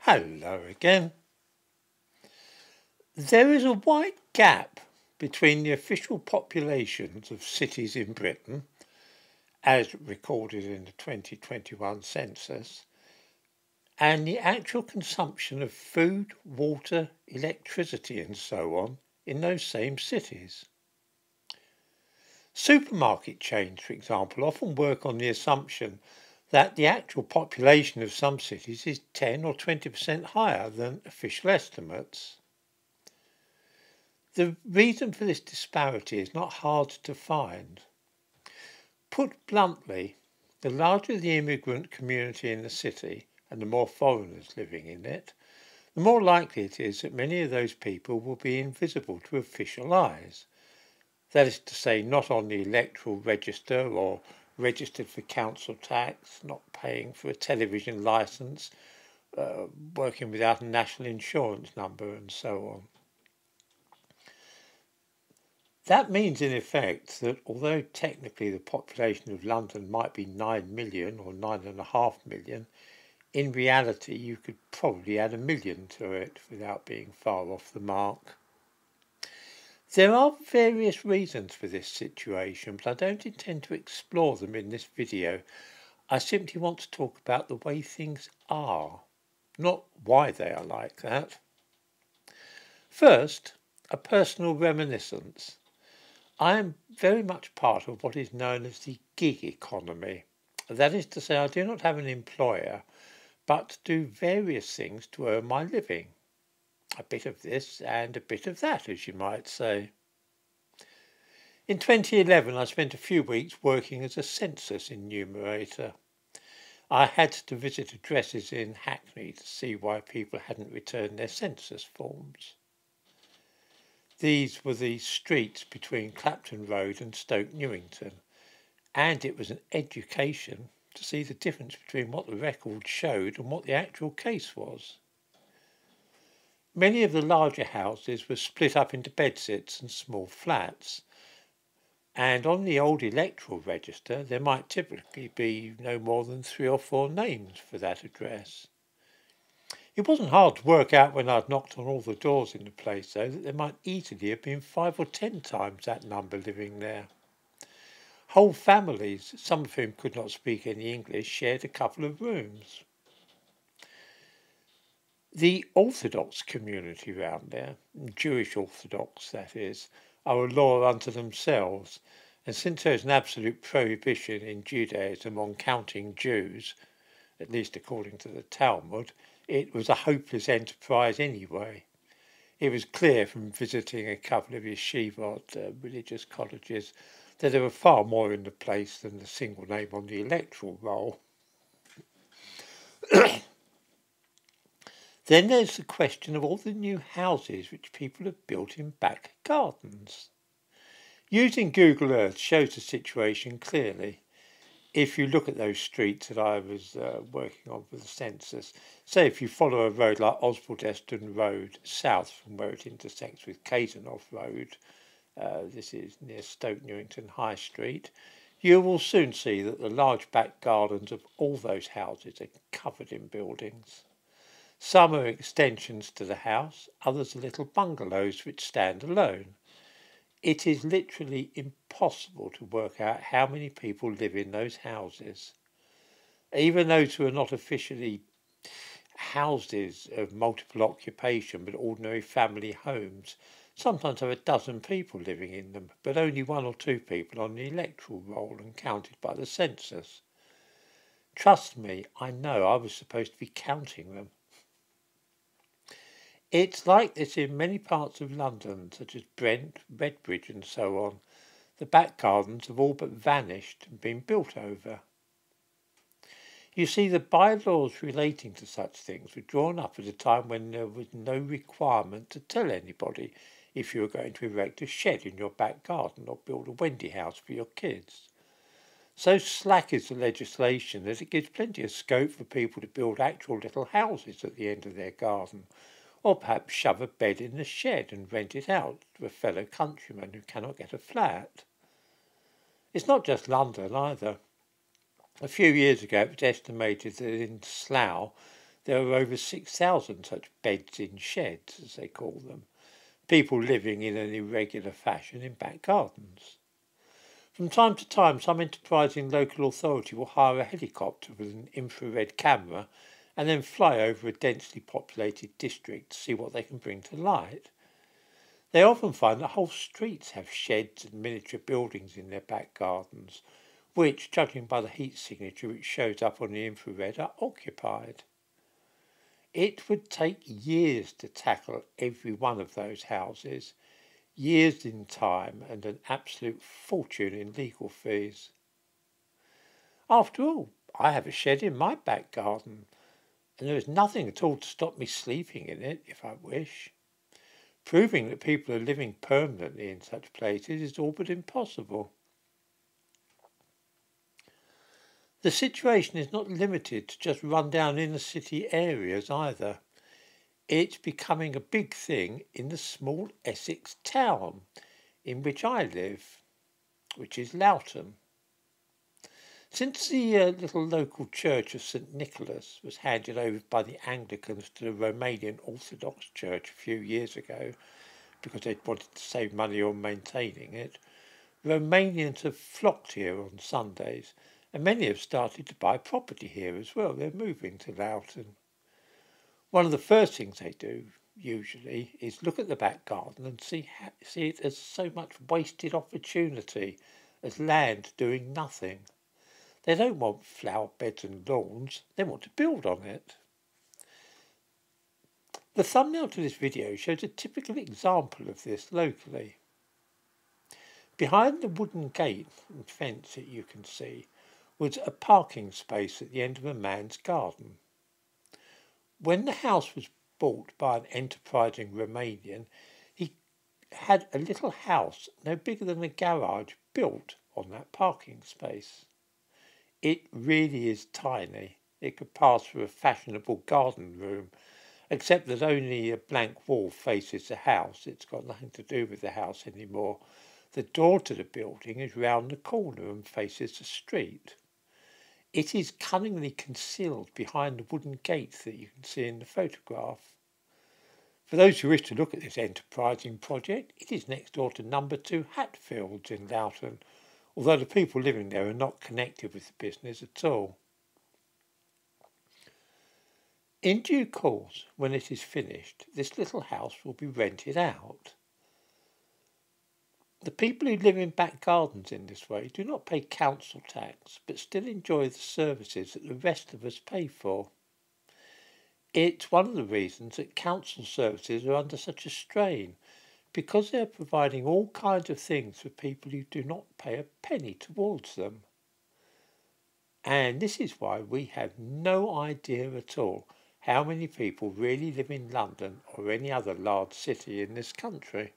Hello again. There is a wide gap between the official populations of cities in Britain, as recorded in the 2021 census, and the actual consumption of food, water, electricity and so on in those same cities. Supermarket chains, for example, often work on the assumption that the actual population of some cities is 10 or 20% higher than official estimates. The reason for this disparity is not hard to find. Put bluntly, the larger the immigrant community in the city and the more foreigners living in it, the more likely it is that many of those people will be invisible to official eyes. That is to say, not on the electoral register or registered for council tax, not paying for a television licence, working without a national insurance number and so on. That means in effect that although technically the population of London might be 9 million or 9.5 million, in reality you could probably add 1 million to it without being far off the mark. There are various reasons for this situation, but I don't intend to explore them in this video. I simply want to talk about the way things are, not why they are like that. First, a personal reminiscence. I am very much part of what is known as the gig economy. That is to say, I do not have an employer, but do various things to earn my living. A bit of this and a bit of that, as you might say. In 2011, I spent a few weeks working as a census enumerator. I had to visit addresses in Hackney to see why people hadn't returned their census forms. These were the streets between Clapton Road and Stoke Newington, and it was an education to see the difference between what the record showed and what the actual case was. Many of the larger houses were split up into bedsits and small flats, and on the old electoral register there might typically be no more than 3 or 4 names for that address. It wasn't hard to work out when I'd knocked on all the doors in the place, though, that there might easily have been 5 or 10 times that number living there. Whole families, some of whom could not speak any English, shared a couple of rooms. The Orthodox community round there, Jewish Orthodox that is, are a law unto themselves, and since there is an absolute prohibition in Judaism on counting Jews, at least according to the Talmud, it was a hopeless enterprise anyway. It was clear from visiting a couple of yeshivot religious colleges that there were far more in the place than the single name on the electoral roll. Then there's the question of all the new houses which people have built in back gardens. Using Google Earth shows the situation clearly. If you look at those streets that I was working on for the census, say if you follow a road like Osbaldeston Road south from where it intersects with Casenoff Road, this is near Stoke Newington High Street, you will soon see that the large back gardens of all those houses are covered in buildings. Some are extensions to the house, others are little bungalows which stand alone. It is literally impossible to work out how many people live in those houses. Even those who are not officially houses of multiple occupation but ordinary family homes sometimes have a dozen people living in them, but only 1 or 2 people on the electoral roll and counted by the census. Trust me, I know I was supposed to be counting them. It's like this in many parts of London, such as Brent, Redbridge and so on. The back gardens have all but vanished and been built over. You see, the bylaws relating to such things were drawn up at a time when there was no requirement to tell anybody if you were going to erect a shed in your back garden or build a Wendy house for your kids. So slack is the legislation that it gives plenty of scope for people to build actual little houses at the end of their garden, or perhaps shove a bed in the shed and rent it out to a fellow countryman who cannot get a flat. It's not just London either. A few years ago it was estimated that in Slough There are over 6,000 such beds in sheds, as they call them, people living in an irregular fashion in back gardens. From time to time, some enterprising local authority will hire a helicopter with an infrared camera and then fly over a densely populated district to see what they can bring to light. They often find that whole streets have sheds and miniature buildings in their back gardens, which, judging by the heat signature which shows up on the infrared, are occupied. It would take years to tackle every one of those houses, years in time and an absolute fortune in legal fees. After all, I have a shed in my back garden, and there is nothing at all to stop me sleeping in it if I wish. Proving that people are living permanently in such places is all but impossible. The situation is not limited to just run-down inner-city areas either. It's becoming a big thing in the small Essex town in which I live, which is Loughton. Since the little local church of St Nicholas was handed over by the Anglicans to the Romanian Orthodox Church a few years ago because they wanted to save money on maintaining it, Romanians have flocked here on Sundays, and many have started to buy property here as well. They're moving to Loughton. One of the first things they do, usually, is look at the back garden and see it as so much wasted opportunity, as land doing nothing. They don't want flower beds and lawns, they want to build on it. The thumbnail to this video shows a typical example of this locally. Behind the wooden gate and fence that you can see was a parking space at the end of a man's garden. When the house was bought by an enterprising Romanian, he had a little house no bigger than a garage built on that parking space. It really is tiny. It could pass for a fashionable garden room, except that only a blank wall faces the house. It's got nothing to do with the house anymore. The door to the building is round the corner and faces the street. It is cunningly concealed behind the wooden gate that you can see in the photograph. For those who wish to look at this enterprising project, it is next door to number 2 Hatfields in Loughton, although the people living there are not connected with the business at all. In due course, when it is finished, this little house will be rented out. The people who live in back gardens in this way do not pay council tax, but still enjoy the services that the rest of us pay for. It's one of the reasons that council services are under such a strain, because they're providing all kinds of things for people who do not pay a penny towards them. And this is why we have no idea at all how many people really live in London or any other large city in this country.